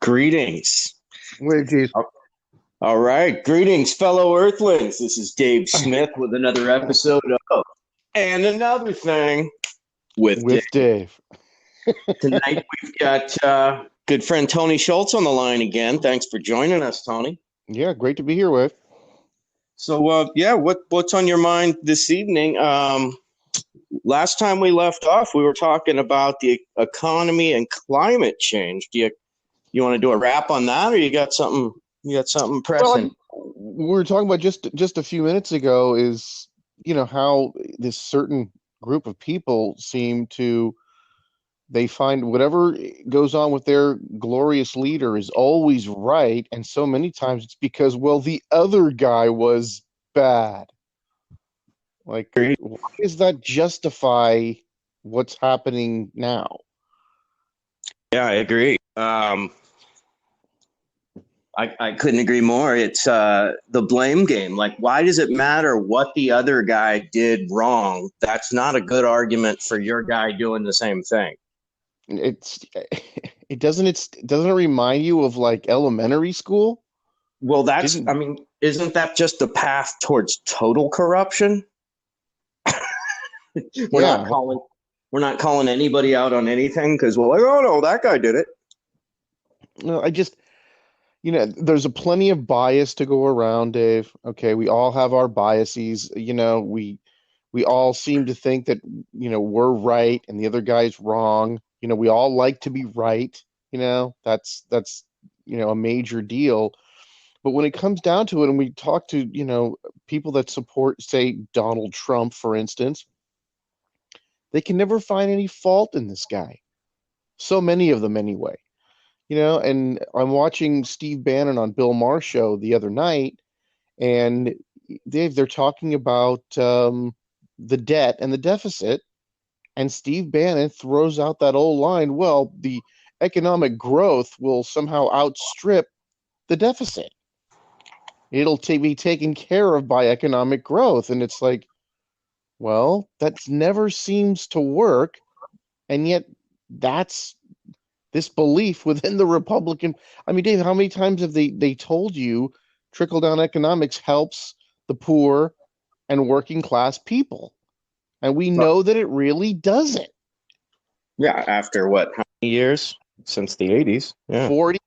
Greetings. Wait, geez. All right. Greetings, fellow Earthlings. This is Dave Smith with another episode of And Another Thing with Dave. With Dave. Tonight we've got good friend Tony Schultz on the line again. Thanks for joining us, Tony. Yeah, great to be here with. So, what's on your mind this evening? Last time we left off, we were talking about the economy and climate change. Do you want to do a wrap on that, or you got something? You got something pressing? Well, we were talking about just a few minutes ago is, how this certain group of people they find whatever goes on with their glorious leader is always right. And so many times it's because, well, the other guy was bad. Like, why does that justify what's happening now? Yeah, I agree. I couldn't agree more. It's the blame game. Like, why does it matter what the other guy did wrong? That's not a good argument for your guy doing the same thing. It doesn't remind you of like elementary school? Well, isn't that just the path towards total corruption? We're not calling anybody out on anything because we're like, oh no, that guy did it. No, there's a plenty of bias to go around, Dave. Okay, we all have our biases. We all seem to think that, we're right and the other guy's wrong. We all like to be right. That's a major deal. But when it comes down to it, and we talk to, people that support, say, Donald Trump, for instance, they can never find any fault in this guy. So many of them anyway. And I'm watching Steve Bannon on Bill Maher's show the other night, and they're talking about the debt and the deficit, and Steve Bannon throws out that old line, well, the economic growth will somehow outstrip the deficit. It'll be taken care of by economic growth. And it's like, well, that never seems to work, and yet that's this belief within the Republican. I mean, Dave, how many times have they told you trickle-down economics helps the poor and working class people? And we know that it really doesn't. Yeah, after what, how many years? Since the 80s. Yeah. 40,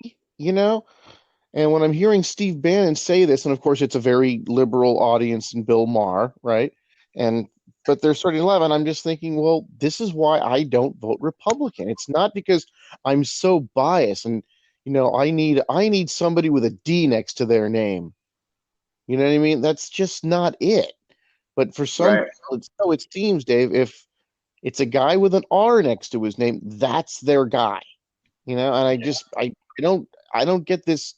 And when I'm hearing Steve Bannon say this, and of course it's a very liberal audience in Bill Maher, right? But they're starting to laugh, and I'm just thinking, well, this is why I don't vote Republican. It's not because I'm so biased, and I need somebody with a D next to their name. You know what I mean? That's just not it. But for some people, it seems, Dave, if it's a guy with an R next to his name, that's their guy. And I don't get this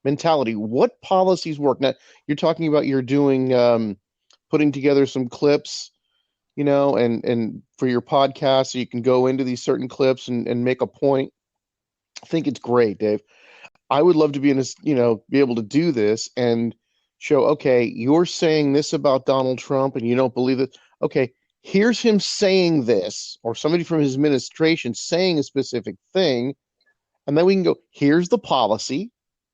mentality. What policies work? Now, you're talking about you're doing putting together some clips, and for your podcast, so you can go into these certain clips and make a point. I think it's great, Dave. I would love to be be able to do this and show, okay, you're saying this about Donald Trump and you don't believe it. Okay, here's him saying this, or somebody from his administration saying a specific thing. And then we can go, here's the policy.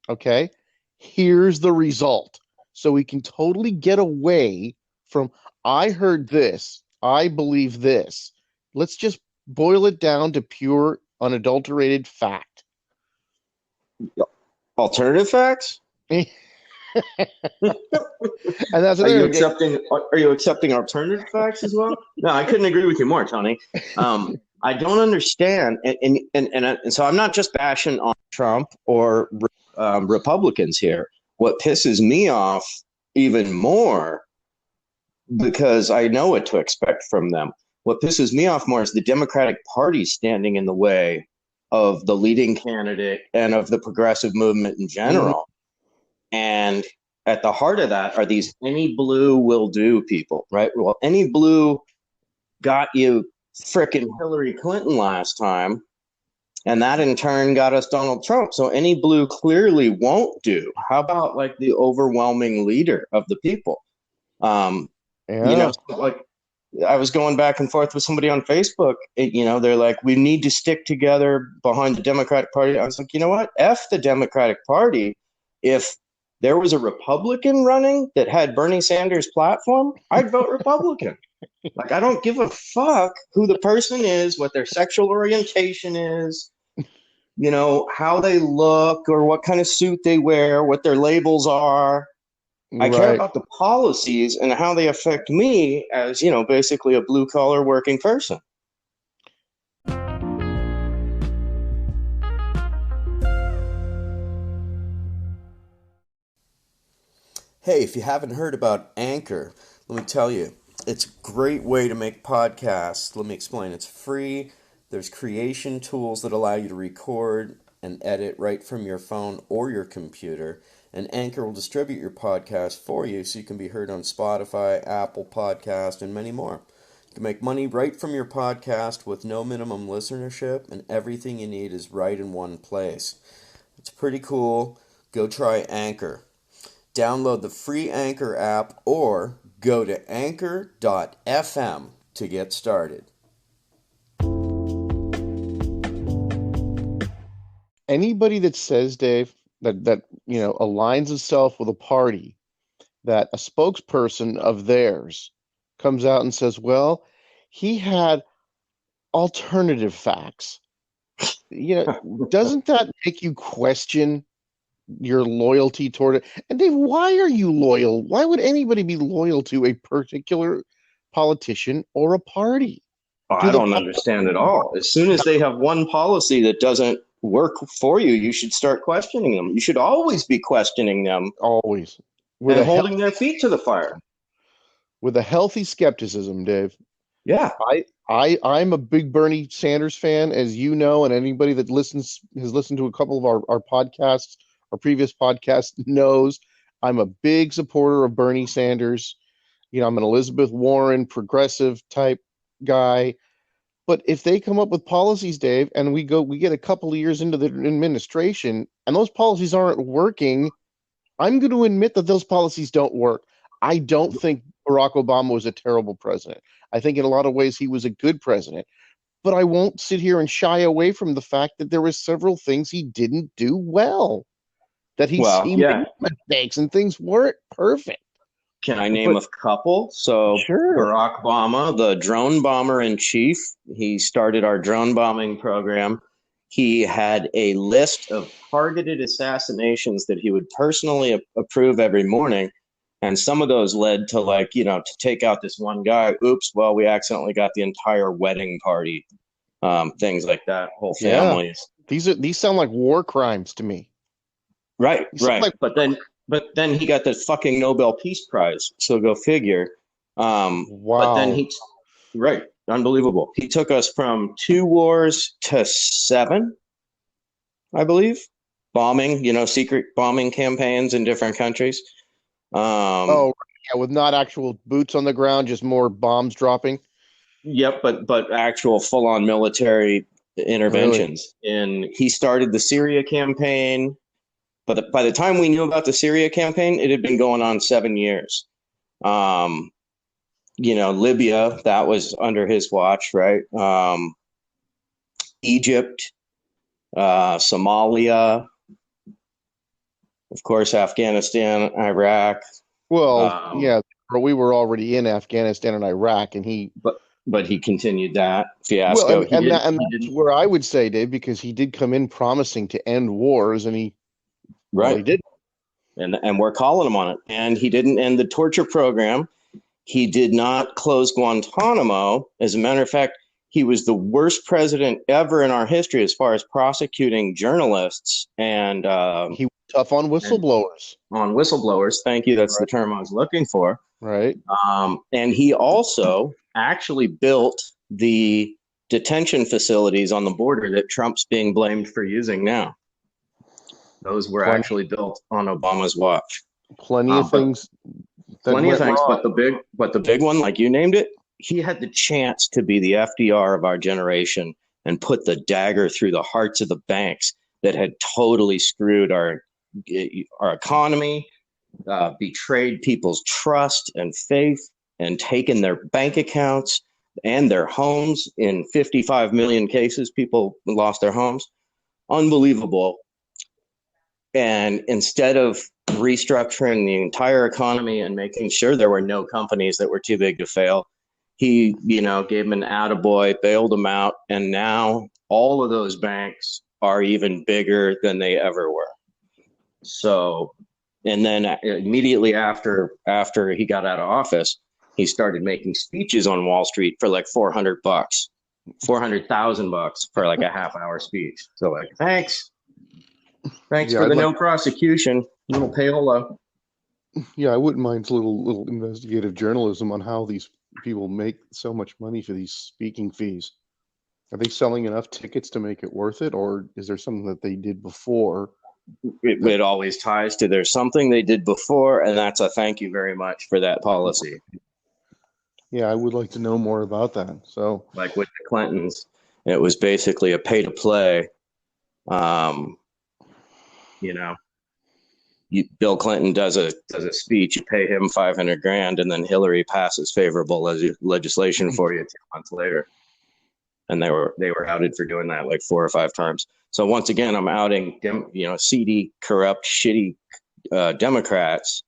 Okay, here's the result. So we can totally get away from, I heard this, I believe this. Let's just boil it down to pure, unadulterated fact. Alternative facts? And that's are you accepting alternative facts as well? No, I couldn't agree with you more, Tony. I don't understand, and so I'm not just bashing on Trump or Republicans here. What pisses me off even more, because I know what to expect from them, what pisses me off more is the Democratic Party standing in the way of the leading candidate and of the progressive movement in general. And at the heart of that are these any blue will do people, right? Well, any blue got you frickin' Hillary Clinton last time, and that in turn got us Donald Trump. So any blue clearly won't do. How about the overwhelming leader of the people? I was going back and forth with somebody on Facebook. They're like, we need to stick together behind the Democratic Party. I was like, you know what? F the Democratic Party. If there was a Republican running that had Bernie Sanders' platform, I'd vote Republican. Like, I don't give a fuck who the person is, what their sexual orientation is, how they look or what kind of suit they wear, what their labels are. I care Right. about the policies and how they affect me as, basically a blue collar working person. Hey, if you haven't heard about Anchor, let me tell you, it's a great way to make podcasts. Let me explain. It's free. There's creation tools that allow you to record and edit right from your phone or your computer. And Anchor will distribute your podcast for you so you can be heard on Spotify, Apple Podcast, and many more. You can make money right from your podcast with no minimum listenership, and everything you need is right in one place. It's pretty cool. Go try Anchor. Download the free Anchor app or go to anchor.fm to get started. Anybody that says, Dave, that aligns itself with a party, that a spokesperson of theirs comes out and says, well, he had alternative facts. Doesn't that make you question your loyalty toward it? And Dave, why are you loyal? Why would anybody be loyal to a particular politician or a party? I don't understand at all. As soon as they have one policy that doesn't work for you, you should start questioning them. You should always be questioning them. Always. And holding their feet to the fire. With a healthy skepticism, Dave. Yeah. I'm a big Bernie Sanders fan, as you know, and anybody that has listened to a couple of our podcasts, our previous podcasts, knows I'm a big supporter of Bernie Sanders. I'm an Elizabeth Warren progressive type guy. But if they come up with policies, Dave, and we get a couple of years into the administration and those policies aren't working, I'm going to admit that those policies don't work. I don't think Barack Obama was a terrible president. I think in a lot of ways he was a good president. But I won't sit here and shy away from the fact that there were several things he didn't do well. That he made mistakes and things weren't perfect. Can I name a couple? So sure. Barack Obama, the drone bomber in chief, he started our drone bombing program. He had a list of targeted assassinations that he would personally approve every morning. And some of those led to to take out this one guy. Oops, well, we accidentally got the entire wedding party. Things like that, whole families. Yeah. These sound like war crimes to me. Right. But then he got the fucking Nobel Peace Prize. So go figure. Wow. But then unbelievable. He took us from 2 wars to 7, I believe. Bombing, secret bombing campaigns in different countries. With not actual boots on the ground, just more bombs dropping. Yep, but actual full-on military interventions. Really? And he started the Syria campaign. But by the time we knew about the Syria campaign, it had been going on 7 years. Libya, that was under his watch, right? Egypt, Somalia, of course, Afghanistan, Iraq. Well, we were already in Afghanistan and Iraq, and but he continued that fiasco. Well, that's where I would say, Dave, because he did come in promising to end wars, and he did. And we're calling him on it. And he didn't end the torture program. He did not close Guantanamo. As a matter of fact, he was the worst president ever in our history as far as prosecuting journalists. And he was tough on whistleblowers. On whistleblowers. Thank you. That's the term I was looking for. Right. And he also actually built the detention facilities on the border that Trump's being blamed for using now. Those were actually built on Obama's watch. Plenty of things. But the big one, like you named it, he had the chance to be the FDR of our generation and put the dagger through the hearts of the banks that had totally screwed our economy, betrayed people's trust and faith. and taken their bank accounts and their homes. In 55 million cases, people lost their homes. Unbelievable. And instead of restructuring the entire economy and making sure there were no companies that were too big to fail, he, gave him an attaboy, bailed them out, and now all of those banks are even bigger than they ever were. So, and then immediately after he got out of office, he started making speeches on Wall Street for like $400, $400,000 for like a half-hour speech. So, like, thanks Yeah, for I'd the like. no prosecution, little payola. Yeah, I wouldn't mind little investigative journalism on how these people make so much money for these speaking fees. Are they selling enough tickets to make it worth it, or is there something that they did before that? It always ties to there's something they did before, and that's a thank you very much for that policy. Yeah, I would like to know more about that. So, Like with the Clintons, it was basically a pay to play. Um, you know, Bill Clinton does a speech, you pay him 500 grand, and then Hillary passes favorable legislation for you 2 months later. And they were outed for doing that like 4 or 5 times. So once again, I'm outing seedy, corrupt, shitty Democrats.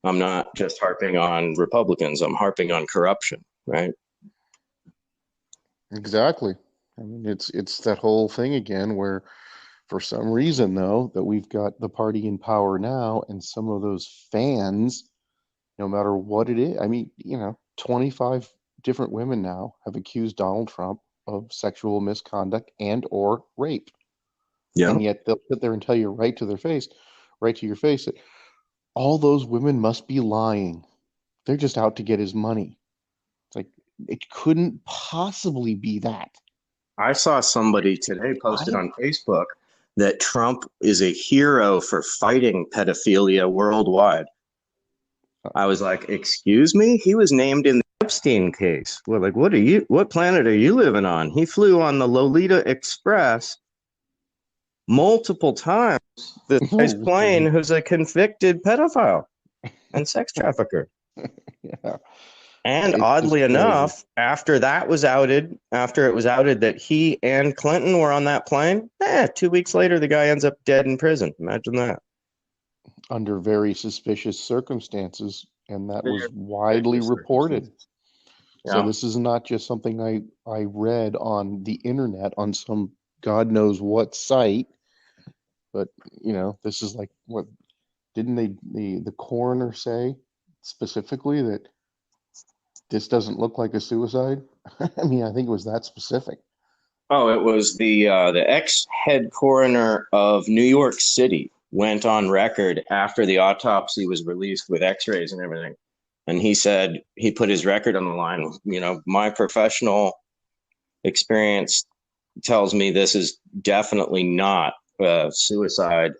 I'm not just harping on Republicans. I'm harping on corruption, right? exactly. I mean, it's that whole thing again where, for some reason, though, that we've got the party in power now, and some of those fans, no matter what it is, I mean, 25 different women now have accused Donald Trump of sexual misconduct and or rape. Yeah. And yet they'll sit there and tell you right to your face that all those women must be lying. They're just out to get his money. It's like it couldn't possibly be that. I saw somebody today posted I on Facebook that Trump is a hero for fighting pedophilia worldwide. I was like, excuse me? He was named in the Epstein case. Well, like, what planet are you living on? He flew on the Lolita Express multiple times. This guy's plane who's a convicted pedophile and sex trafficker. yeah, And it's just oddly crazy. enough, after it was outed that he and Clinton were on that plane, 2 weeks later, the guy ends up dead in prison. Imagine that. Under very suspicious circumstances, and that Very was widely suspicious reported. circumstances. So Yeah. this is not just something I read on the internet on some God knows what site, but this is like what didn't the coroner say specifically that this doesn't look like a suicide? I mean, I think it was that specific. Oh, it was the ex head coroner of New York City went on record after the autopsy was released with X-rays and everything, and he said he put his record on the line. My professional experience tells me this is definitely not suicide.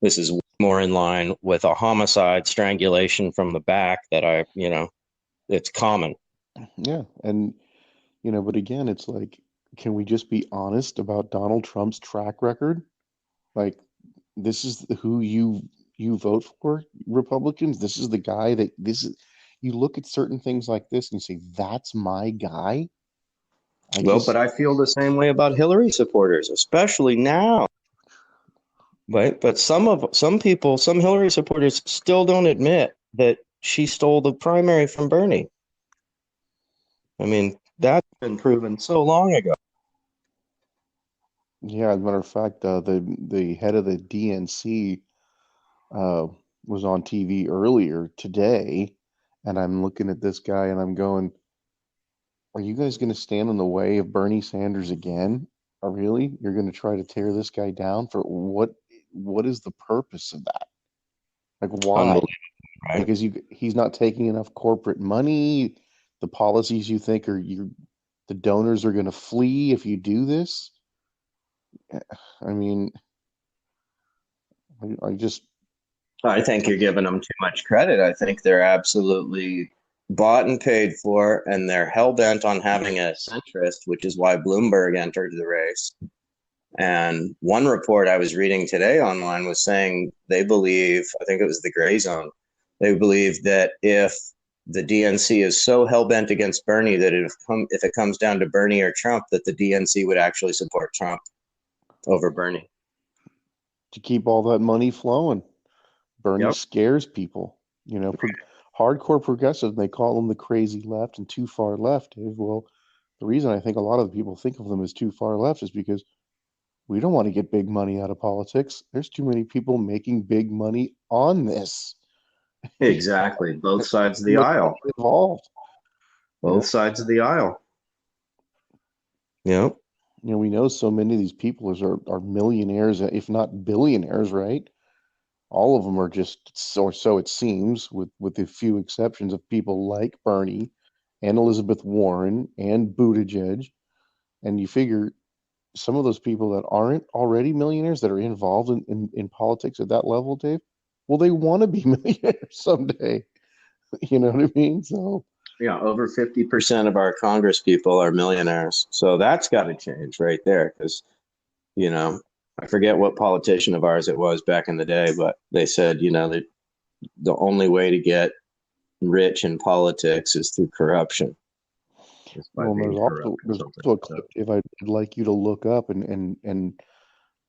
This is more in line with a homicide, strangulation from the back that it's common. Yeah, and but again, it's like, can we just be honest about Donald Trump's track record? Like, this is who you vote for, Republicans. This is the guy that this is. You look at certain things like this and you say, "That's my guy." I Well, but just I feel the same way about Hillary supporters, especially now. Right? But some people, some Hillary supporters still don't admit that she stole the primary from Bernie. I mean, that's been proven so long ago. Yeah, as a matter of fact, the head of the DNC uh, was on TV earlier today, and I'm looking at this guy and I'm going, "Are you guys going to stand in the way of Bernie Sanders again? Or really? You're going to try to tear this guy down for what? What is the purpose of that? Like, Unbelievable, why? right? Because he's not taking enough corporate money. The policies you think the donors are going to flee if you do this. I mean, I just I think you're giving them too much credit. I think they're absolutely bought and paid for, and they're hell bent on having a centrist, which is why Bloomberg entered the race. And one report I was reading today online was saying they believe, I think it was the gray zone, they believe that if the DNC is so hell bent against Bernie that if it comes down to Bernie or Trump, that the DNC would actually support Trump over Bernie. To keep all that money flowing. Bernie Yep. scares people. Hardcore progressive, they call them the crazy left and too far left, Dave. Well, the reason I think a lot of the people think of them as too far left is because we don't want to get big money out of politics. There's too many people making big money on this. Exactly. Both sides of Too the much aisle. money involved. Both sides of the aisle. Yep. We know so many of these people are millionaires, if not billionaires, right? All of them are just so it seems, with a few exceptions of people like Bernie and Elizabeth Warren and Buttigieg. And you figure some of those people that aren't already millionaires that are involved in politics at that level, Dave, well, they want to be millionaires someday. You know what I mean? So Yeah, over 50% of our Congress people are millionaires. So that's got to change right there because, I forget what politician of ours it was back in the day, but they said, that the only way to get rich in politics is through corruption. Just by well, being corrupt or there's something. also a clip, Dave, I'd like you to look up and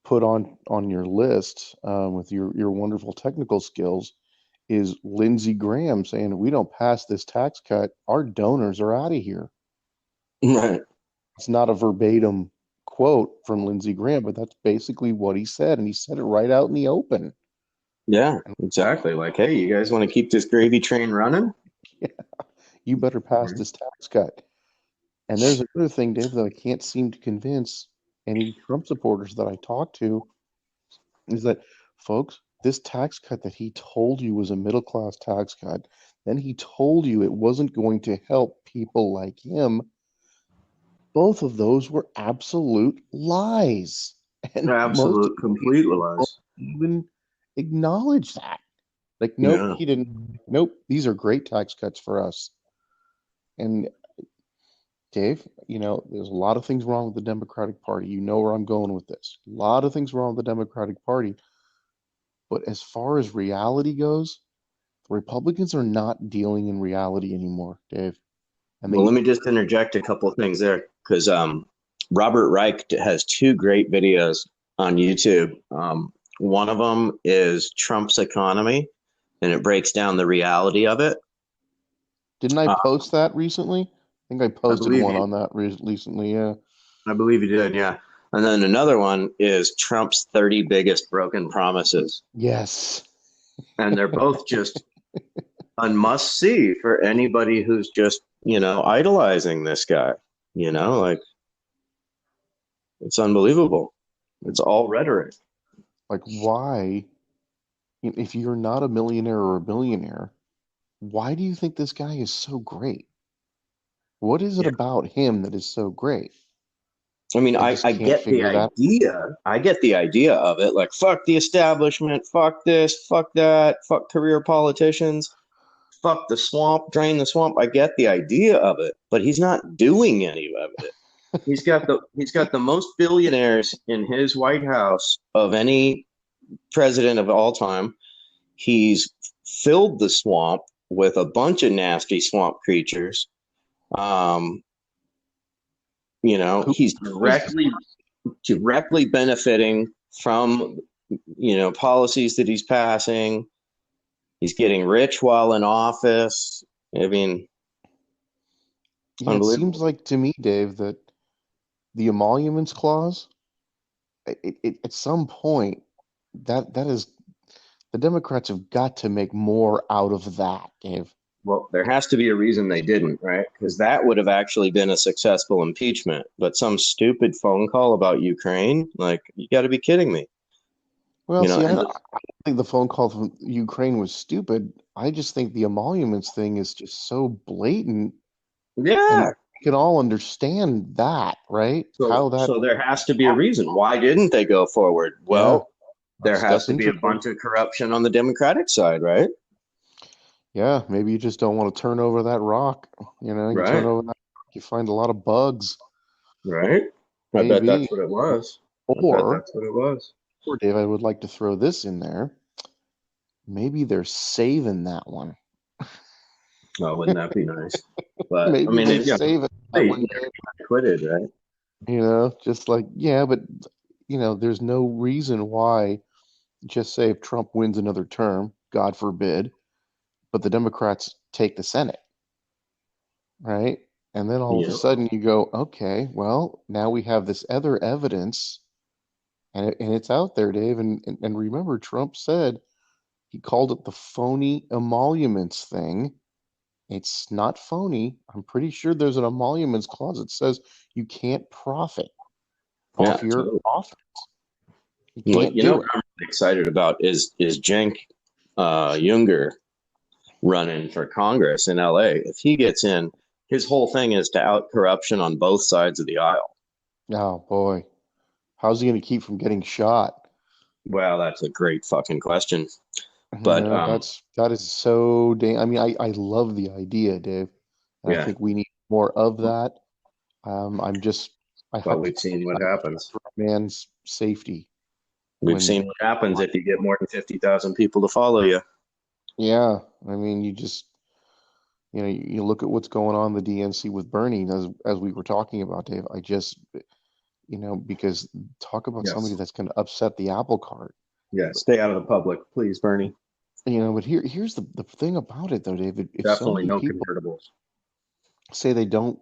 put on your list with your wonderful technical skills is Lindsey Graham saying, if we don't pass this tax cut, our donors are out of here. Right. It's not a verbatim quote from Lindsey Graham, but that's basically what he said. And he said it right out in the open. Yeah, exactly. Like, hey, you guys want to keep this gravy train running? Yeah, you better pass this tax cut. And there's another thing, Dave, that I can't seem to convince any Trump supporters that I talk to is that, folks, this tax cut that he told you was a middle class tax cut, then he told you it wasn't going to help people like him. Both of those were absolute lies. And most Absolute, complete don't lies. even acknowledge that. Like, nope, Yeah. he didn't. Nope, these are great tax cuts for us. And Dave, there's a lot of things wrong with the Democratic Party. You know where I'm going with this. A lot of things wrong with the Democratic Party. But as far as reality goes, the Republicans are not dealing in reality anymore, Dave. And Well, let me just interject a couple of things there because Robert Reich has two great videos on YouTube. One of them is Trump's economy, and it breaks down the reality of it. didn't I post that recently? I think I posted one on that recently. Yeah. I believe you did, yeah. And then another one is Trump's 30 biggest broken promises. Yes. And they're both just a must see for anybody who's just, idolizing this guy. Like it's unbelievable. It's all rhetoric. Like, why, if you're not a millionaire or a billionaire, why do you think this guy is so great? What is it about him that is so great? I mean, I I, just I can't get the figure that. idea. I get the idea of it. Like, fuck the establishment, fuck this, fuck that, fuck career politicians, fuck the swamp, drain the swamp. I get the idea of it, but he's not doing any of it. He's got the most billionaires in his White House of any president of all time. He's filled the swamp with a bunch of nasty swamp creatures. Um, he's directly benefiting from policies that he's passing. He's getting rich while in office. I mean, Yeah, it seems like to me, Dave, that the emoluments clause, at some point, that is the Democrats have got to make more out of that, Dave. Well, there has to be a reason they didn't, right? Because that would have actually been a successful impeachment. But some stupid phone call about Ukraine, like, you got to be kidding me. Well, see, I don't think the phone call from Ukraine was stupid. I just think the emoluments thing is just so blatant. Yeah. And we can all understand that, right? So there has to be a reason. Why didn't they go forward? Well, there has to be a bunch of corruption on the Democratic side, right? Yeah, maybe you just don't want to turn over that rock. You turn over that rock, you find a lot of bugs. Right? I bet that's what it was. Or, Dave, I would like to throw this in there. Maybe they're saving that one. Oh, wouldn't that be nice? But I Maybe mean, they it, save it that they one game. quitted, right? Just like, yeah, but there's no reason why, just say if Trump wins another term, God forbid, but the Democrats take the Senate, right? And then all of a Yeah, sudden you go, okay, well, now we have this other evidence, and it's out there, Dave. And remember, Trump said he called it the phony emoluments thing. It's not phony. I'm pretty sure there's an emoluments clause that says you can't profit yeah, off your totally. office. You Well, can't you know do what it. I'm excited about is Cenk Younger running for Congress in LA. If he gets in, his whole thing is to out corruption on both sides of the aisle. Oh boy, how's he going to keep from getting shot? Well, that's a great fucking question. You But know, that is so dang. I mean, I love the idea, Dave, and I yeah, think we need more of that. I'm just I well, hope we've seen what happens. for a man's safety We've when seen what happens if you get more than 50,000 people to follow you. yeah, I mean, you just you look at what's going on in the DNC with Bernie as we were talking about, Dave. I just because talk about somebody Yes. that's going to upset the apple cart. Yeah. Stay out of the public, please, Bernie. But here's the thing about it though, David. If so Definitely many no people convertibles. say they don't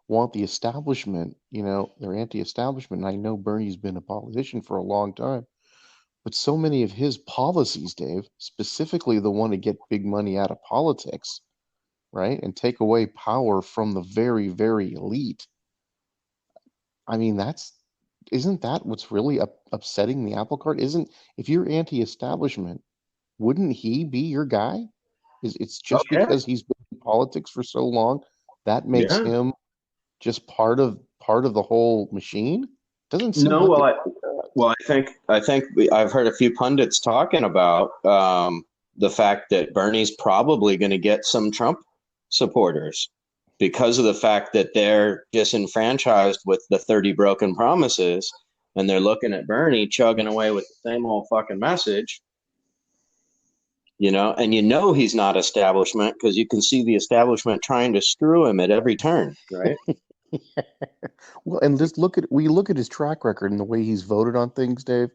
want the establishment, they're anti-establishment. And I know Bernie's been a politician for a long time, but so many of his policies, Dave, specifically the one to get big money out of politics, right, and take away power from the very, very elite. I mean, isn't that what's really upsetting the apple cart? Isn't If you're anti-establishment, wouldn't he be your guy? It's Oh just yeah, because he's been in politics for so long that makes yeah. him just part of the whole machine? Doesn't seem No, like it. I've heard a few pundits talking about the fact that Bernie's probably going to get some Trump supporters because of the fact that they're disenfranchised with the 30 broken promises, and they're looking at Bernie chugging away with the same old fucking message. And he's not establishment because you can see the establishment trying to screw him at every turn, right? Well, and just look at his track record and the way he's voted on things, Dave.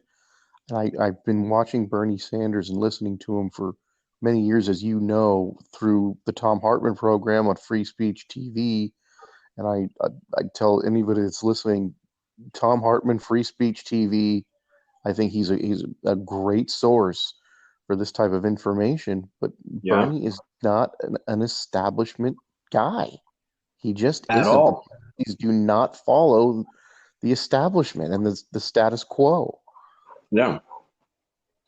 And I've been watching Bernie Sanders and listening to him for many years, as you know, through the Tom Hartman program on Free Speech TV. And I tell anybody that's listening, Tom Hartman, Free Speech TV. I think he's a great source for this type of information. But Yeah, Bernie is not an establishment guy. He just at isn't. The all. parties do not follow the establishment and the status quo. No,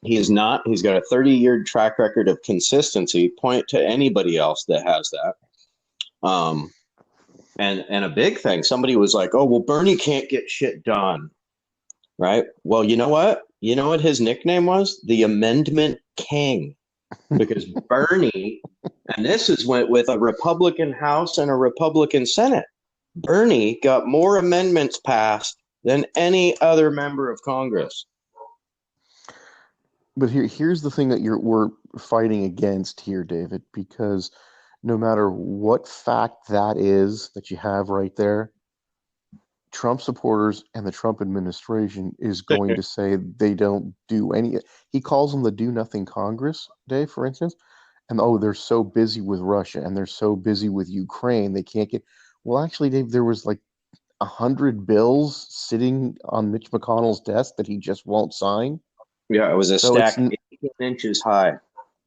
he is not. He's got a 30-year track record of consistency. Point to anybody else that has that. Um, and a big thing, somebody was like, "Oh, well, Bernie can't get shit done." Right? Well, you know what? You know what his nickname was? The Amendment King. Because Bernie, and this is with a Republican House and a Republican Senate, Bernie got more amendments passed than any other member of Congress. But here's the thing that we're fighting against here, David, because no matter what fact that is that you have right there, Trump supporters and the Trump administration is going to say they don't do any. He calls them the do nothing Congress, Dave, for instance. And oh, they're so busy with Russia and they're so busy with Ukraine, they can't get. Well, actually, Dave, there was like 100 bills sitting on Mitch McConnell's desk that he just won't sign. Yeah, it was a So stack 18 inches high.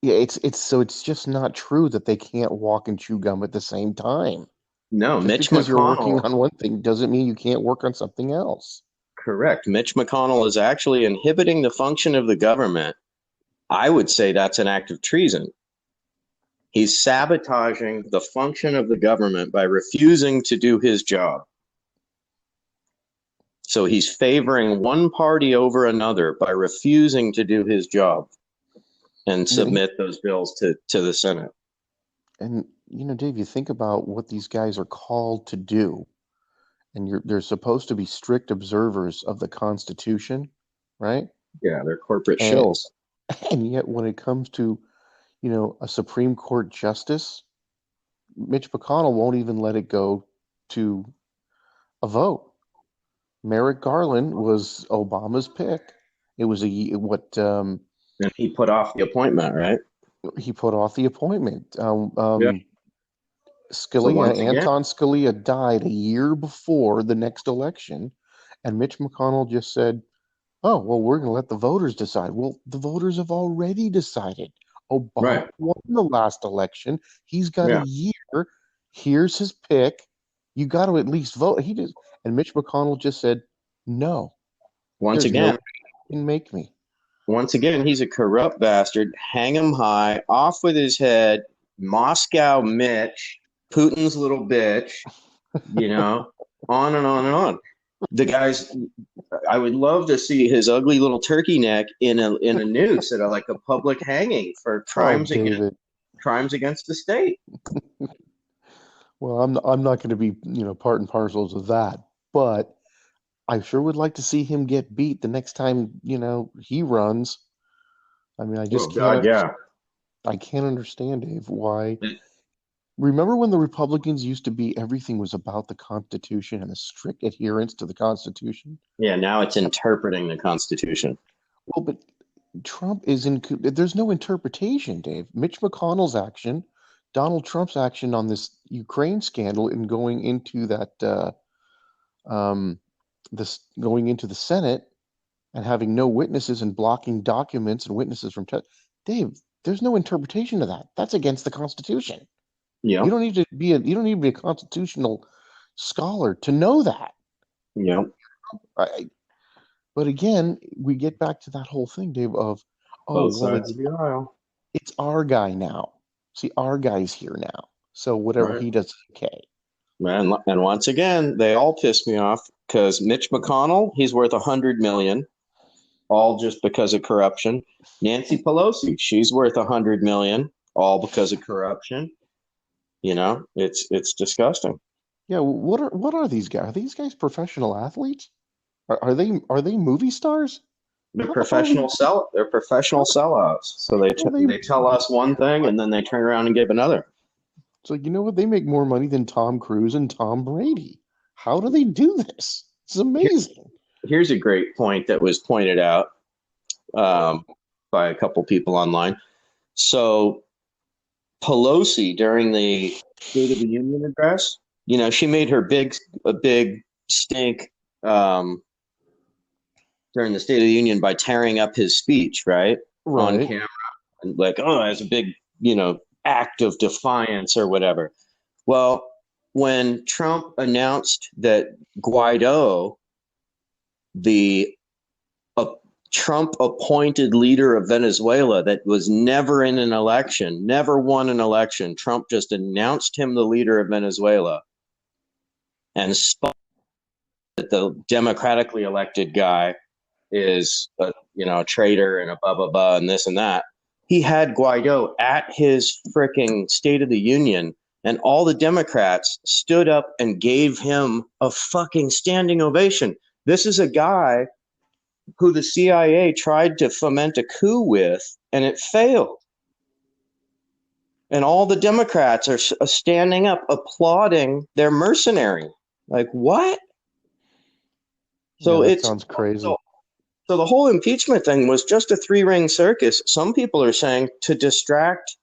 it's just not true that they can't walk and chew gum at the same time. No, Just Mitch because you're working McConnell, on one thing doesn't mean you can't work on something else. correct. Mitch McConnell is actually inhibiting the function of the government. I would say that's an act of treason. He's sabotaging the function of the government by refusing to do his job. So he's favoring one party over another by refusing to do his job and And submit those bills to the Senate. Dave, you think about what these guys are called to do, and they're supposed to be strict observers of the Constitution, right? Yeah, they're corporate And shills. and yet when it comes to, a Supreme Court justice, Mitch McConnell won't even let it go to a vote. Merrick Garland was Obama's pick. It was what And he put off the appointment, right? he put off the appointment. Yeah. So Scalia, once again, Anton Scalia died a year before the next election, and Mitch McConnell just said, "Oh, well, we're going to let the voters decide." Well, the voters have already decided. Obama right? won the last election. He's got a Yeah. year. Here's his pick. You got to at least vote. He just and Mitch McConnell just said, "No, Once there's no way again, you can make me." he's a corrupt bastard. Hang him high, off with his head. Moscow Mitch, Putin's little bitch. You know, on and on and on. The guy's. I would love to see his ugly little turkey neck in a noose at like a public hanging for Oh, David. crimes against the state. Well, I'm not going to be, part and parcels of that, but I sure would like to see him get beat the next time, he runs. I mean, Oh God, yeah. I can't understand, Dave, why. Remember when the Republicans used to be everything was about the Constitution and a strict adherence to the Constitution? Yeah, now it's interpreting the Constitution. Well, but Trump is in, there's no interpretation, Dave. Mitch McConnell's action, Donald Trump's action on this Ukraine scandal in going into um, going into the Senate and having no witnesses and blocking documents and witnesses from Dave, there's no interpretation of that. That's against the Constitution. Yeah, You don't need to be a constitutional scholar to know that. yeah. I, but again, we get back to that whole thing, Dave, of, oh, Both well, sides of the aisle. it's our guy now. See, our guy's here now. So whatever Right. he does is okay. And once again, they all piss me off because Mitch McConnell, he's worth 100 million, all just because of corruption. Nancy Pelosi, she's worth 100 million, all because of corruption. It's disgusting. Yeah, what are these guys? Are these guys professional athletes? Are they movie stars? How the hell are they? They're professional sellouts. So How are they? they tell us one thing and then they turn around and give another. So you know what? They make more money than Tom Cruise and Tom Brady. How do they do this? It's Here, amazing. here's a great point that was pointed out um, by a couple people online. So Pelosi during the State of the Union address, she made her a big stink during the State of the Union by tearing up his speech, right, on Right. camera, and like, oh, as a big, act of defiance or whatever. Well, when Trump announced that Guaido, the Trump appointed leader of Venezuela that was never in an election, never won an election. Trump just announced him the leader of Venezuela and spun that the democratically elected guy is a traitor and a blah blah blah and this and that. He had Guaido at his freaking State of the Union, and all the Democrats stood up and gave him a fucking standing ovation. This is a guy who the CIA tried to foment a coup with, and it failed. And all the Democrats are standing up, applauding their mercenary. Like, what? Yeah, So that it's sounds crazy. so, so the whole impeachment thing was just a three-ring circus. Some people are saying to distract.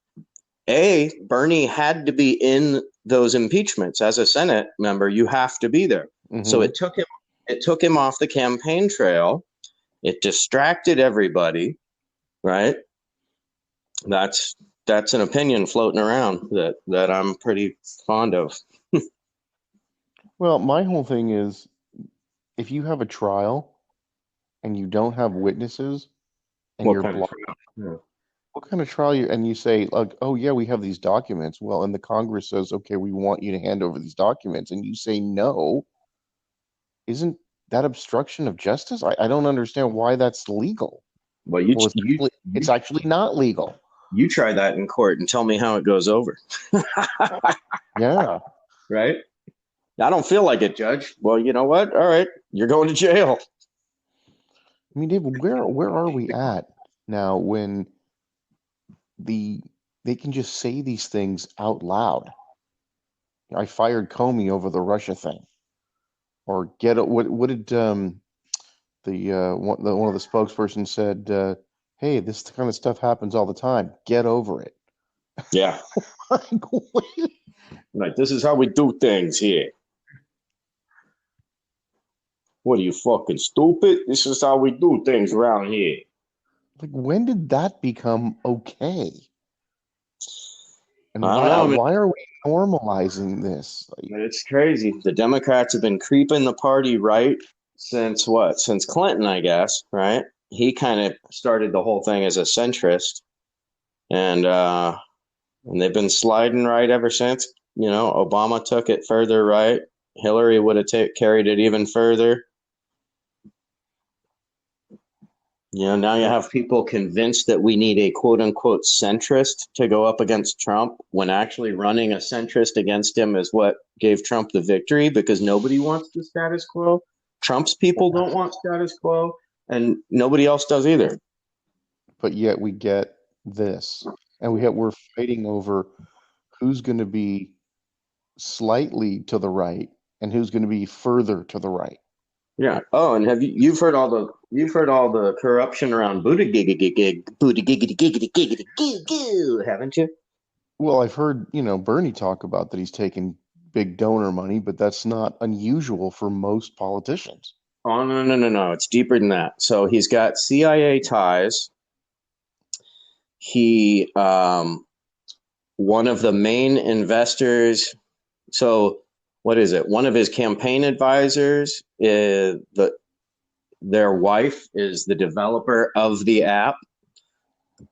Bernie had to be in those impeachments as a Senate member. You have to be there. So Hmm. it took him off the campaign trail. It distracted everybody, right? That's that's an opinion floating around that I'm pretty fond of. Well, my whole thing is if you have a trial and you don't have witnesses and What you're kind of blocked, trial? Yeah. what kind of trial you and you say like, oh yeah, we have these documents. Well, and the Congress says, okay, we want you to hand over these documents, and you say no, isn't that obstruction of justice? I don't understand why that's legal. Well, Well, it's actually not legal. you try that in court and tell me how it goes over, Yeah. right? I don't feel like it, Judge. Well, you know what? All right, you're going to jail. I mean, David, where are we at now when the they can just say these things out loud? I fired Comey over the Russia thing, or what did one of the spokespersons said? Hey, this kind of stuff happens all the time. Get over it. Yeah. Like, wait, Like, this is how we do things here. What are you, fucking stupid? This is how we do things around here. like when did that become okay? And I don't know. why are we normalizing this? Like, It's crazy. The Democrats have been creeping the party right since what? Since Clinton, I guess, right? He kind of started the whole thing as a centrist, and they've been sliding right ever since. You know, Obama took it further right. Hillary would have carried it even further. You know, now you have people convinced that we need a quote unquote centrist to go up against Trump, when actually running a centrist against him is what gave Trump the victory, because nobody wants the status quo. Trump's people don't want status quo, and nobody else does either. but yet we get this, and we're fighting over who's going to be slightly to the right and who's going to be further to the right. Yeah. Oh, and you've heard all the corruption around Buttigieg, haven't you? Well, I've heard, Bernie talk about that he's taking big donor money, but that's not unusual for most politicians. Oh, no, no, no, no. It's deeper than that. So he's got CIA ties. He one of the main investors. So what is it? One of his campaign advisors is their wife is the developer of the app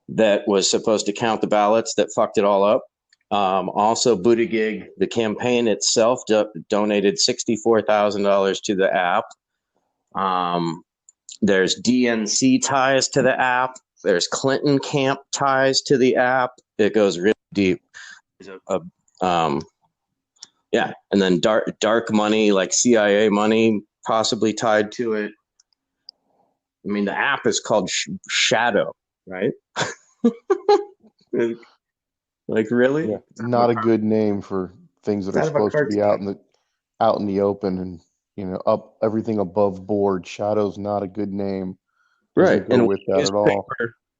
that was supposed to count the ballots that fucked it all up. Also, Buttigieg, the campaign itself, donated $64,000 to the app. There's DNC ties to the app. There's Clinton camp ties to the app. It goes really deep. Yeah, and then dark money, like CIA money, possibly tied to it. I mean, the app is called Shadow, right? Like, really? Yeah, not a good name for things that are Out of a supposed to be cartoon. out in the open, and up everything above board. Shadow's not a good name. Right. Doesn't go And with that at all.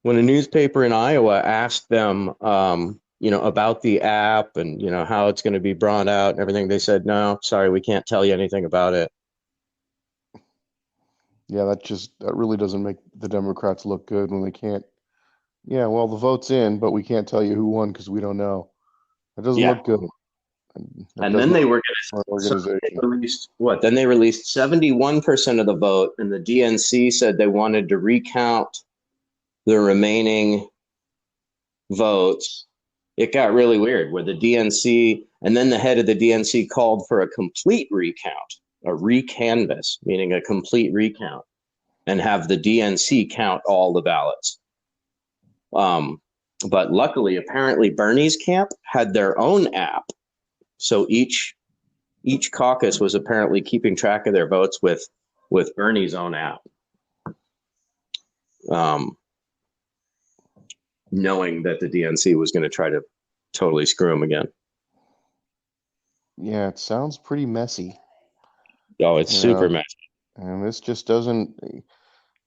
when a newspaper in Iowa asked them, about the app and, how it's going to be brought out and everything, they said, no, sorry, we can't tell you anything about it. Yeah, that really doesn't make the Democrats look good when they can't. Yeah, well, the vote's in, but we can't tell you who won because we don't know. That doesn't Yeah. look good. And that And doesn't then they look were good for an so they organization. released what? Then they released 71% of the vote, and the DNC said they wanted to recount the remaining votes. It got really weird where the DNC, and then the head of the DNC called for a complete recount, a recanvass, meaning a complete recount, and have the DNC count all the ballots. But luckily, apparently, Bernie's camp had their own app, so each caucus was apparently keeping track of their votes with Bernie's own app, knowing that the DNC was going to try to totally screw him again. Yeah, it sounds pretty messy, Oh, it's you super know, messy. and this just doesn't,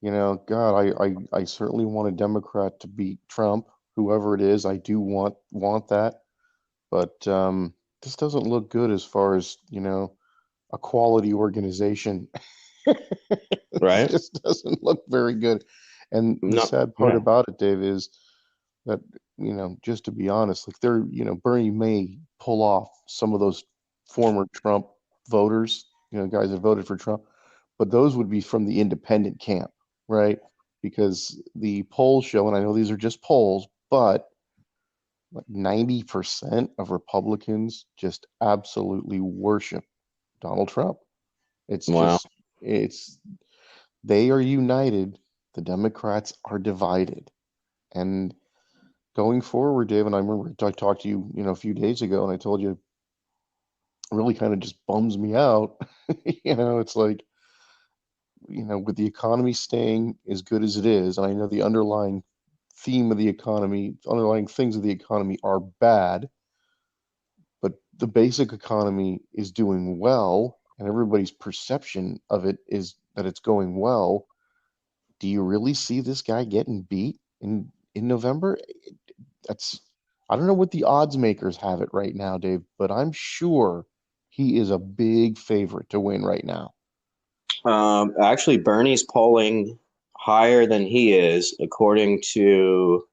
God, I certainly want a Democrat to beat Trump, whoever it is. I do want that, but this doesn't look good as far as, a quality organization. This Right? just doesn't look very good. And the No, sad part yeah, about it, Dave, is that, just to be honest, like Bernie may pull off some of those former Trump voters, guys that voted for Trump, but those would be from the independent camp, right? Because the polls show, and I know these are just polls, but like 90% of Republicans just absolutely worship Donald Trump. It's wow, just, it's, they are united. The Democrats are divided. And going forward, Dave, and I remember I talked to you, a few days ago, and I told you it really kind of just bums me out. It's like, with the economy staying as good as it is, and I know the underlying theme of the economy, underlying things of the economy are bad, but the basic economy is doing well and everybody's perception of it is that it's going well, do you really see this guy getting beat in November? That's I don't know what the odds makers have it right now, Dave, but I'm sure he is a big favorite to win right now. Actually, Bernie's polling higher than he is, according to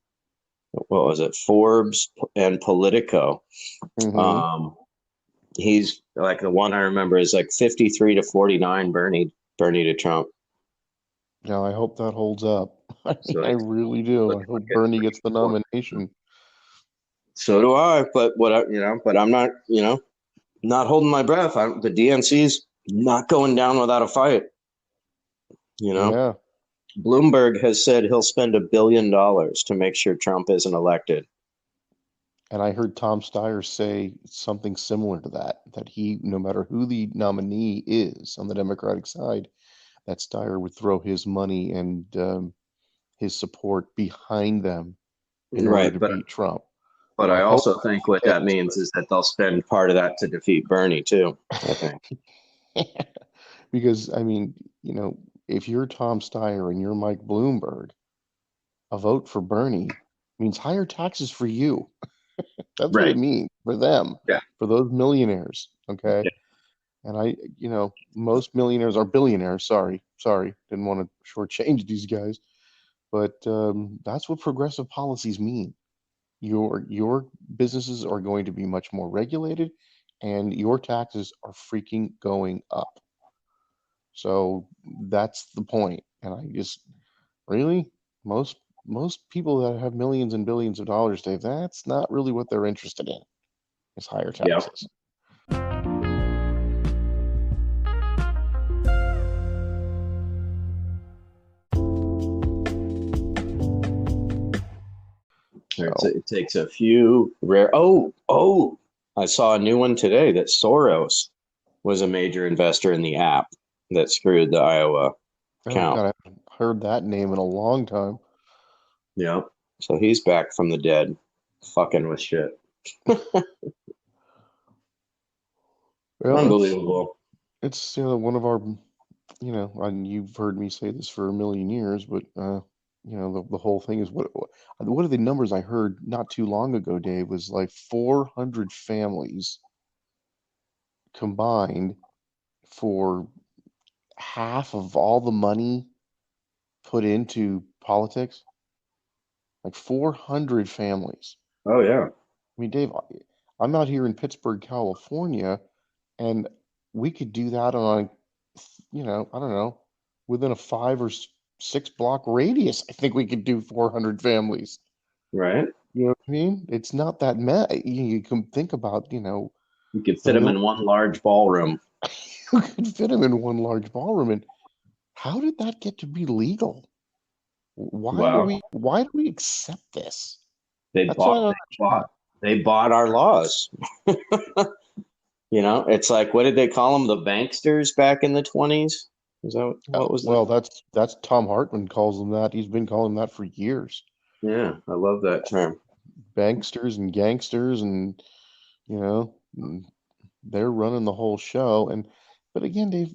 what was it, Forbes and Politico. Hmm. Um, he's like the one I remember is like 53 to 49, Bernie to Trump. Now, I hope that holds up. I mean, So I it's really do. I looking like hope it's Bernie pretty gets the close. nomination. So do I, but but I'm not, not holding my breath. The DNC's not going down without a fight. You know, Yeah. Bloomberg has said he'll spend $1 billion to make sure Trump isn't elected. And I heard Tom Steyer say something similar to that, that he, no matter who the nominee is on the Democratic side, that Steyer would throw his money and his support behind them in order Right, to but beat Trump. but I I hope also think what that means is that they'll spend part of that to defeat Bernie too. I think. because, I mean, you know, if you're Tom Steyer and you're Mike Bloomberg, a vote for Bernie means higher taxes for you. That's what it Right. means for them, Yeah. for those millionaires. Okay. Yeah. And most millionaires are billionaires. Sorry. Didn't want to shortchange these guys. But that's what progressive policies mean. Your businesses are going to be much more regulated, and your taxes are freaking going up. So that's the point. And I just really most people that have millions and billions of dollars, Dave, that's not really what they're interested in, is higher Yeah. taxes. So It takes a few rare. Oh! I saw a new one today that Soros was a major investor in the app that screwed the Iowa oh count. God, I haven't heard that name in a long time. Yeah. So he's back from the dead, fucking with shit. Well, Unbelievable. it's one of our, and you've heard me say this for a million years, but the whole thing is what are the numbers I heard not too long ago, Dave, was like 400 families combined for half of all the money put into politics. Like 400 families. Oh yeah. I mean, Dave, I'm out here in Pittsburgh, California, and we could do that on, I don't know, within a 5 or 6 block radius. I think we could do 400 families. Right. You know what I mean? It's not that many. You can think about, You could the fit him mill in one large ballroom. you could fit them in one large ballroom. And how did that get to be legal? Wow. Why do we accept this? They That's what I bought don't they understand. bought they bought our laws. It's like what did they call them? The banksters back in the 20s? Is that what was the Well, that's Tom Hartman calls them that. He's been calling them that for years. Yeah, I love that term. Banksters and gangsters, and you know, they're running the whole show. But again, Dave,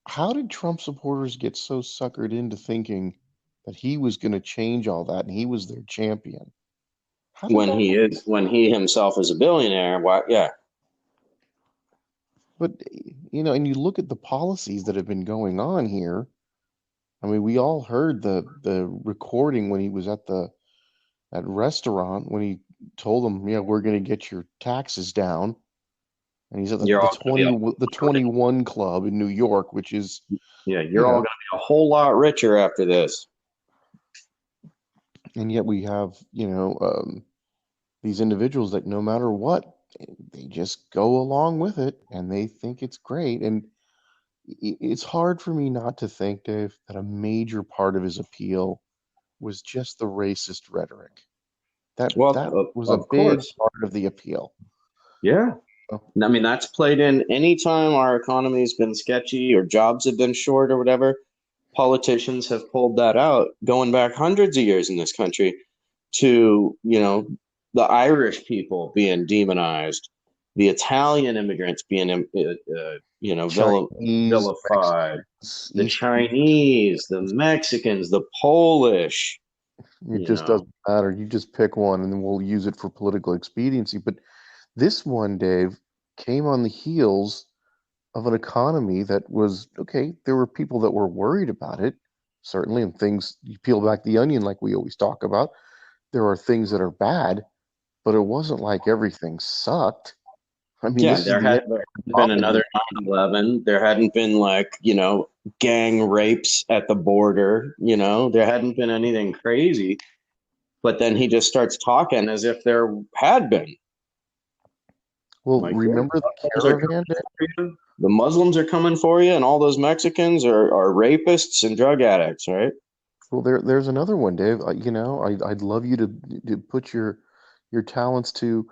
how did Trump supporters get so suckered into thinking that he was going to change all that and he was their champion? How did that happen? When he himself is a billionaire, why yeah. But and you look at the policies that have been going on here. I mean, we all heard the recording when he was at the that restaurant when he told them, yeah, we're going to get your taxes down. And he's at You're the all gonna be 20 the 21 club in New York, which is, you're you all know, gonna be a whole lot richer after this. and yet we have, these individuals that no matter what, they just go along with it and they think it's great. And it's hard for me not to think, Dave, that a major part of his appeal was just the racist rhetoric. Well, That was a of big course. part of the appeal. Yeah. Oh, I mean, that's played in any time our economy's been sketchy or jobs have been short or whatever. Politicians have pulled that out going back hundreds of years in this country to, the Irish people being demonized the Italian immigrants being, Chinese, vilified, Mexicans, the East. Chinese, the Mexicans, the Polish, It you just know. doesn't matter. You just pick one, and then we'll use it for political expediency. But this one, Dave, came on the heels of an economy that was okay. There were people that were worried about it, certainly, and things. You peel back the onion, like we always talk about. There are things that are bad, but it wasn't like everything sucked. I mean, Yeah, this is the end there of hadn't been Obama. another 9/11. There hadn't been like, gang rapes at the border, there hadn't been anything crazy. But then he just starts talking as if there had been. Well, Like, yeah, remember the Muslims are caravan day? coming for you. The Muslims are coming for you, and all those Mexicans are rapists and drug addicts, right? Well, there's another one, Dave. I'd love you to put your talents to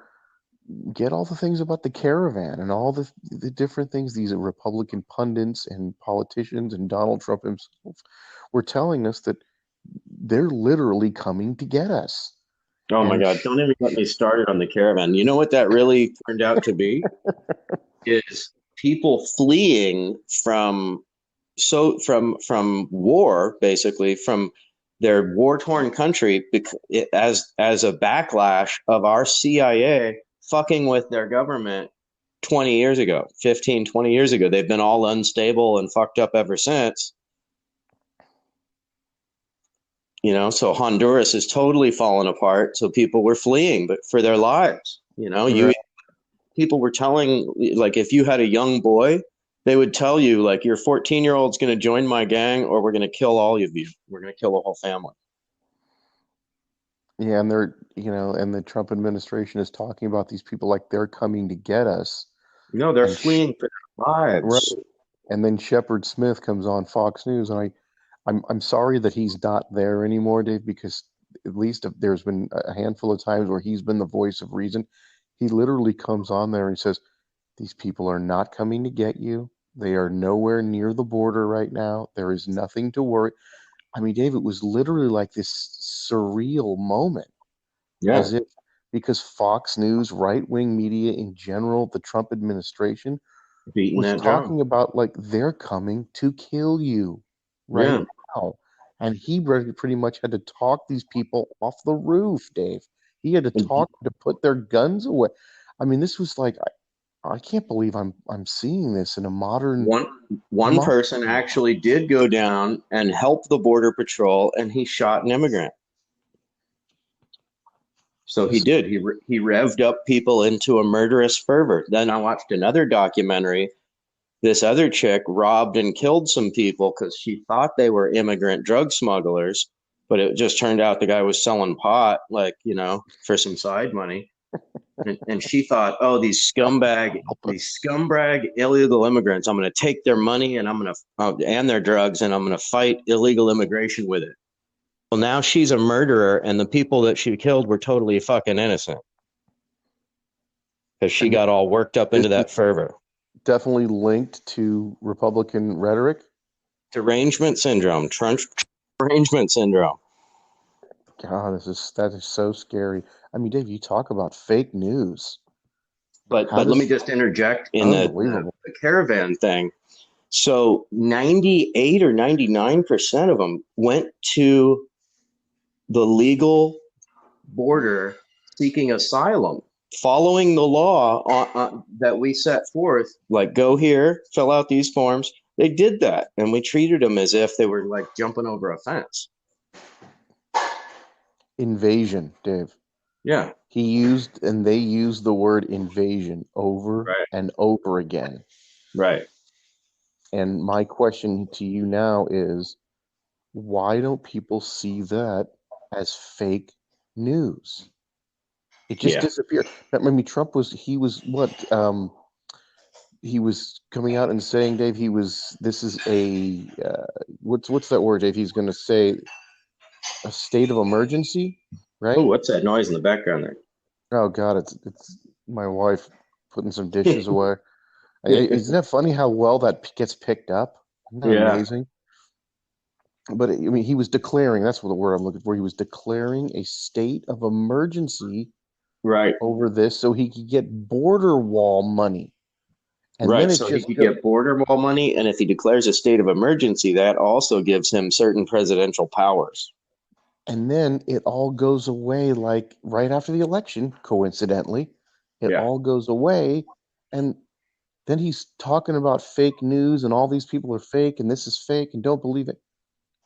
get all the things about the caravan and all the different things these Republican pundits and politicians and Donald Trump himself were telling us that they're literally coming to get us. Oh my And God, don't even get me started on the caravan. You know what that really turned out to be? Is people fleeing from war, basically from their war-torn country, as a backlash of our CIA fucking with their government 20 years ago, 15, 20 years ago. They've been all unstable and fucked up ever since. So Honduras is totally fallen apart. So people were fleeing, but for their lives. right, People were telling, like, if you had a young boy, they would tell you, like, your 14-year-old's going to join my gang, or we're going to kill all of you. We're going to kill the whole family. yeah, and and the Trump administration is talking about these people like they're coming to get us. No, they're And fleeing for their right, lives. and then Shepard Smith comes on Fox News, and I'm sorry that he's not there anymore, Dave, because at least there's been a handful of times where he's been the voice of reason. He literally comes on there and says, "These people are not coming to get you. They are nowhere near the border right now. There is nothing to worry." I mean, Dave, it was literally like this surreal moment, Yeah, as if because Fox News, right wing media in general, the Trump administration beating was that drum. talking about like they're coming to kill you right Yeah. now. And he pretty much had to talk these people off the roof, Dave. He had to And talk to put their guns away. I mean, this was like I can't believe I'm seeing this in a modern one one democracy. person actually did go down and help the border patrol, and he shot an immigrant. So he This did. He revved up people into a murderous fervor. Then I watched another documentary. This other chick robbed and killed some people because she thought they were immigrant drug smugglers, but it just turned out the guy was selling pot, like, for some side money. And she thought, oh, these scumbag illegal immigrants, I'm going to take their money and and their drugs, and I'm going to fight illegal immigration with it. Well, now she's a murderer, and the people that she killed were totally fucking innocent because she and got all worked up this into is that fervor. definitely linked to Republican rhetoric. Derangement syndrome, Trump derangement syndrome. God, that is so scary. I mean, Dave, you talk about fake news. How But let me does just interject in unbelievable? the caravan thing. So 98 or 99% of them went to the legal border seeking asylum, following the law that we set forth, like, go here, fill out these forms. They did that, and we treated them as if they were like jumping over a fence. Invasion, Dave. Yeah, They used the word invasion over right, and over again. right. And my question to you now is, why don't people see that as fake news? It just Yeah. disappeared. I mean, Trump he was what? He was coming out and saying, Dave, this is what's that word, Dave? He's going to say a state of emergency, Oh, right? what's that noise in the background Oh God, it's my wife putting some dishes there? away. Isn't that funny how well that gets picked up? Isn't that Yeah. amazing? But I mean, he was declaring, that's what the word I'm looking for. He was declaring a state of emergency Right. over this so he could get border wall money. And then Right. it So he just could go, get border wall money, and if he declares a state of emergency, that also gives him certain presidential powers. and then it all goes away like right after the election, coincidentally. It Yeah. all goes away, and then he's talking about fake news and all these people are fake and this is fake and don't believe it.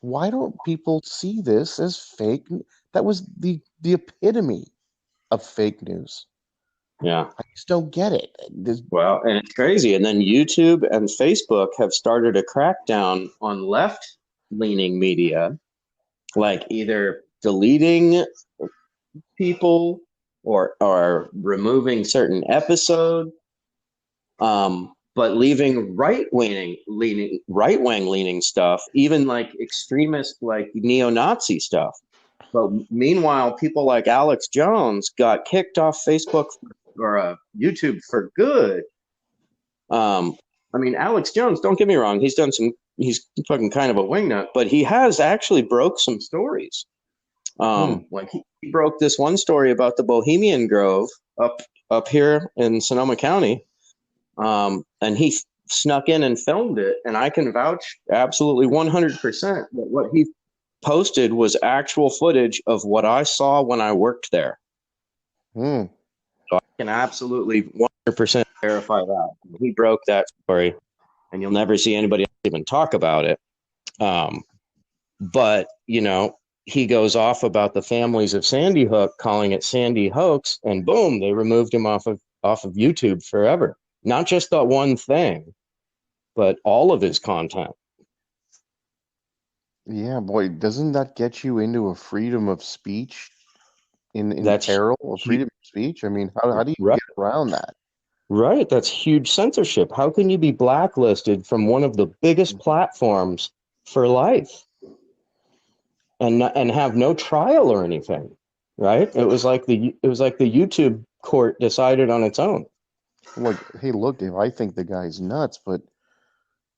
Why don't people see this as fake? That was the epitome of fake news. Yeah. I just don't get it. Well, and it's crazy. And then YouTube and Facebook have started a crackdown on left leaning media, like either deleting people or removing certain episodes, but leaving right wing leaning stuff, even like extremist like neo Nazi stuff. But meanwhile, people like Alex Jones got kicked off Facebook or YouTube for good. Um, I mean, Alex Jones, don't get me wrong, he's fucking kind of a wingnut, but he has actually broke some stories. Hmm. Like he broke this one story about the Bohemian Grove up here in Sonoma County, and he snuck in and filmed it. And I can vouch absolutely 100% that what he posted was actual footage of what I saw when I worked there. Hmm. So I can absolutely 100% verify that. He broke that story, and you'll never see anybody else even talk about it. Um, but, he goes off about the families of Sandy Hook, calling it Sandy Hoax, and boom, they removed him off of YouTube forever. Not just that one thing, but all of his content. Yeah, boy, doesn't that get you into a freedom of speech in That's peril of huge, freedom of speech? I mean, how do you right, get around that? right. That's huge censorship. How can you be blacklisted from one of the biggest platforms for life and have no trial or anything? Right? It was like the YouTube court decided on its own. Like, hey, look, Dave, I think the guy's nuts, but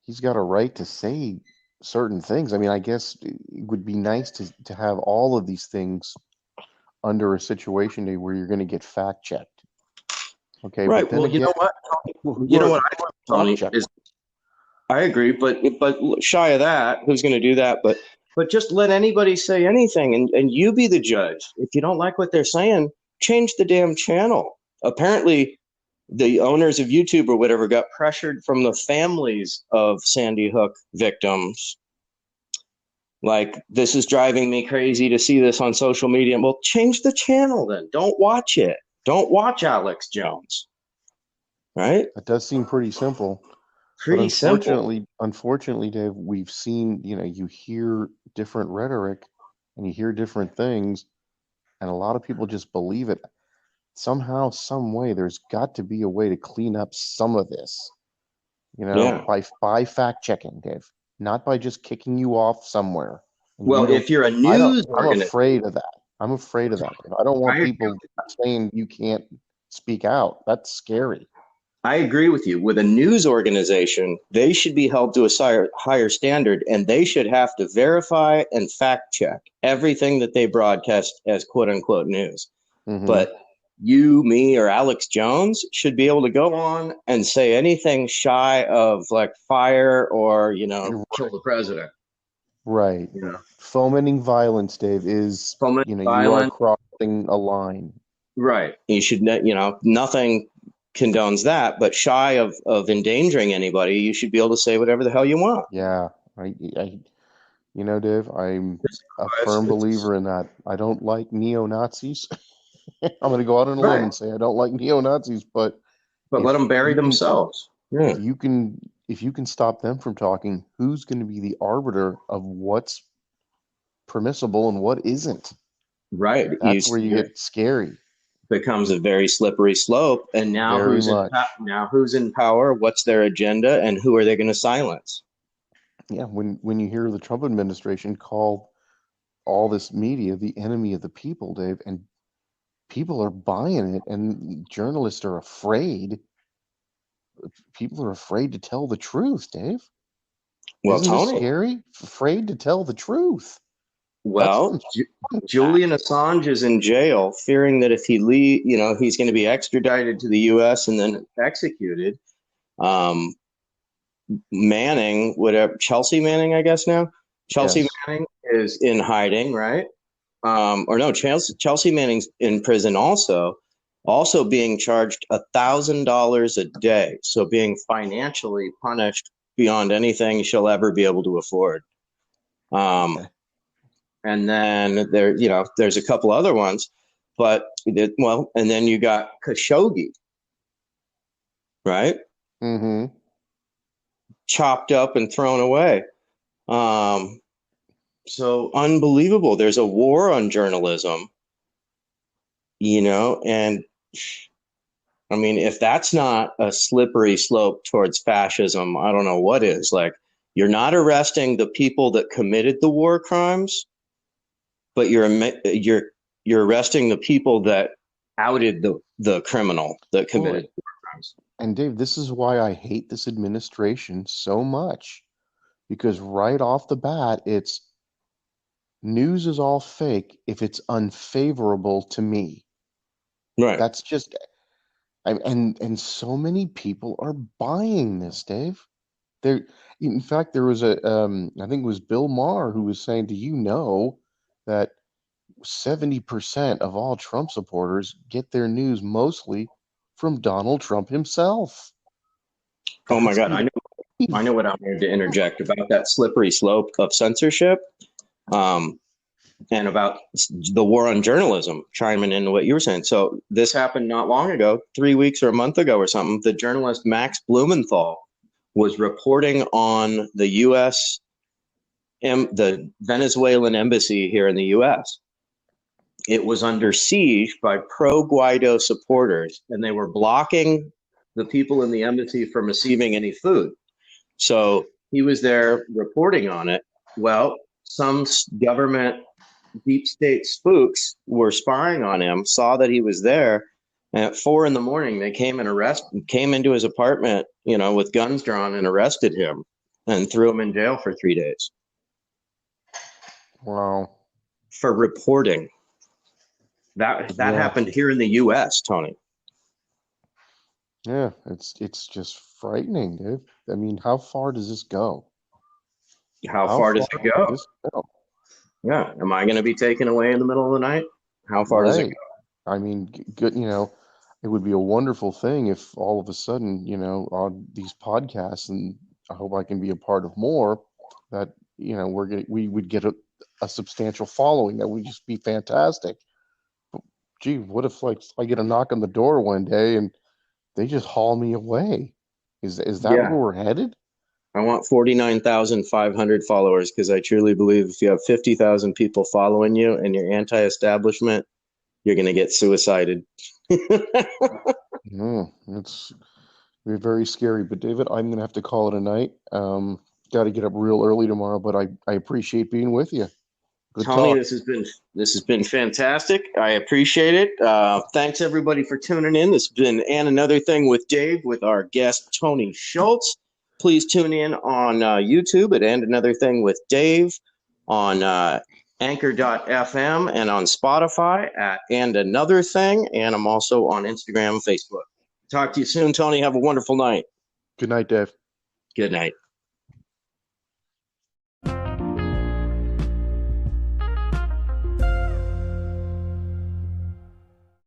he's got a right to say certain things. I mean, I guess it would be nice to have all of these things under a situation where you're going to get fact checked. Okay, but Right. then Well, you again, know what? who You know are what I think, fact Tony, checkers? is I agree, but shy of that, who's going to do that? But just let anybody say anything, and you be the judge. If you don't like what they're saying, change the damn channel. Apparently, the owners of YouTube or whatever got pressured from the families of Sandy Hook victims. Like, this is driving me crazy to see this on social media. Well, change the channel then. Don't watch it. Don't watch Alex Jones. Right? That does seem pretty simple. But Pretty simple. unfortunately, Dave, we've seen, you hear different rhetoric and you hear different things, and a lot of people just believe it. Somehow, some way, there's got to be a way to clean up some of this, Yeah. by fact checking, Dave, not by just kicking you off somewhere. And Well, you don't, if you're a I don't, news I'm organization, afraid of that. I'm afraid of that, Dave. I don't want I people saying you can't speak out. That's scary. I agree with you. With a news organization, they should be held to a higher standard, and they should have to verify and fact check everything that they broadcast as quote unquote news. Hmm. But you, me, or Alex Jones should be able to go on and say anything shy of like fire or, kill the president. Right. You know, Fomenting violence, Dave, is, foment you are violence. crossing a line. Right. You should, nothing condones that, but shy of endangering anybody, you should be able to say whatever the hell you want. Yeah. I, Dave, I'm a It's, firm it's, believer in that. I don't like neo-Nazis. I'm going to go out on a limb right. and say I don't like neo-Nazis, but But let if them bury you can, themselves. if Yeah. you can, if you can stop them from talking, who's going to be the arbiter of what's permissible and what isn't? Right. That's where you get scary. Becomes a very slippery slope. And now Very much. who's in power? What's their agenda? And who are they going to silence? Yeah. When you hear the Trump administration call all this media the enemy of the people, Dave, and people are buying it, and journalists are afraid. People are afraid to tell the truth, Dave. Well, Isn't this Tony, scary? Afraid to tell the truth. That Well, sounds fun. Julian Assange is in jail, fearing that if he leave, he's going to be extradited to the U.S. and then executed. Um, Manning, whatever, Chelsea Manning, I guess now. Chelsea Yes. Manning is in hiding, right? Or no, Chelsea Manning's in prison also being charged $1,000 a day. So being financially punished beyond anything she'll ever be able to afford. Um, Okay. and then there's a couple other ones, but and then you got Khashoggi, right? Mm-hmm. Chopped up and thrown away. Um, so unbelievable. There's a war on journalism, and I mean, if that's not a slippery slope towards fascism, I don't know what is. Like, you're not arresting the people that committed the war crimes, but you're arresting the people that outed the criminal that Well, committed the war crimes. and Dave, this is why I hate this administration so much. Because right off the bat, it's news is all fake if it's unfavorable to me. Right. That's just and so many people are buying this, Dave. There, in fact, there was I think it was Bill Maher who was saying, "Do you know that 70% of all Trump supporters get their news mostly from Donald Trump himself?" Oh my That's God. I know what I wanted to interject about that slippery slope of censorship. Um, and about the war on journalism, chiming into what you were saying. So this happened not long ago, 3 weeks or a month ago or something. The journalist Max Blumenthal was reporting on the U.S. The Venezuelan embassy here in the U.S. It was under siege by pro-Guaido supporters, and they were blocking the people in the embassy from receiving any food. So he was there reporting on it. Well, some government deep state spooks were spying on him, saw that he was there, and at 4 a.m, they came into his apartment, with guns drawn and arrested him and threw him in jail for 3 days wow. for reporting. That Yeah, happened here in the U.S., Tony. yeah. It's just frightening, Dave. I mean, how far does this go? How How far does far it does go? this go? Yeah. Am I going to be taken away in the middle of the night? How far does it Right. I mean, good, it would be a wonderful thing if all of a sudden, on these podcasts, and I hope I can be a part of more, that, we would get a substantial following. That would just be fantastic. But, gee, what if like I get a knock on the door one day and they just haul me away? Is go? that where Yeah. we're headed? I want 49,500 followers because I truly believe if you have 50,000 people following you and you're anti-establishment, you're going to get suicided. No, it's very scary. But David, I'm gonna have to call it a night. Got to get up real early tomorrow, but I appreciate being with you. Good Tony, talk. this has been fantastic. I appreciate it. Thanks everybody for tuning in. This has been And Another Thing with Dave with our guest Tony Schultz. Please tune in on YouTube at And Another Thing with Dave, on Anchor.fm, and on Spotify at And Another Thing. And I'm also on Instagram and Facebook. Talk to you soon, Tony. Have a wonderful night. Good night, Dave. Good night.